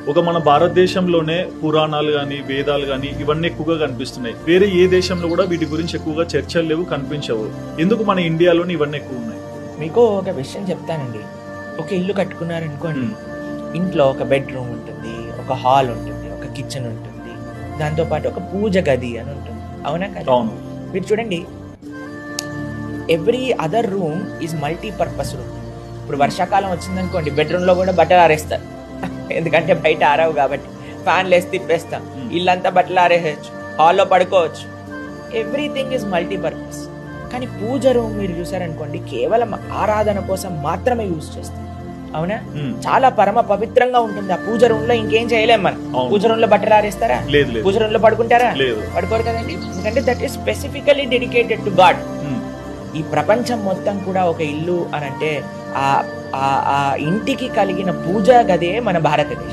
ఒక మన భారతదేశంలోనే పురాణాలు కానీ వేదాలు కానీ ఇవన్నీ ఎక్కువగా కనిపిస్తున్నాయి. వేరే ఏ దేశంలో కూడా వీటి గురించి ఎక్కువగా చర్చలు లేవు, కనిపించవు. ఎందుకు మన ఇండియాలోనే ఇవన్నీ ఎక్కువ ఉన్నాయి? మీకు ఒక విషయం చెప్తానండి. ఒక ఇల్లు కట్టుకున్నారనుకోండి, ఇంట్లో ఒక బెడ్రూమ్ ఉంటుంది, ఒక హాల్ ఉంటుంది, ఒక కిచెన్ ఉంటుంది, దాంతోపాటు ఒక పూజ గది అని ఉంటుంది. అవునా కదా? అవును. మీరు చూడండి, every other room is multipurpose room. ఇప్పుడు వర్షాకాలం వచ్చిందనుకోండి, బెడ్రూమ్లో కూడా బట్టలు ఆరేస్తారు, ఎందుకంటే బయట ఆరవు కాబట్టి. ఫ్యాన్లు వేసి తిప్పేస్తాం, ఇల్లంతా బట్టలు ఆరేసేయచ్చు, హాల్లో పడుకోవచ్చు. Everything is multipurpose. కానీ పూజ రూమ్ మీరు చూసారనుకోండి, కేవలం ఆరాధన కోసం మాత్రమే యూజ్ చేస్తాం. అవునా? చాలా పరమ పవిత్రంగా ఉంటుంది ఆ పూజ రూమ్ లో. ఇంకేం చేయలేం మనం. పూజ రూమ్ లో బట్టలు ఆరేస్తారా? లేదు. పూజ రూమ్ లో పడుకుంటారా? లేదు. పడుకోరు కదండి, ఎందుకంటే that is specifically dedicated to God. ఈ ప్రపంచం మొత్తం కూడా ఒక ఇల్లు అని అంటే ఆ ఇంటికి కలిగిన పూజా గదే మన భారతదేశం.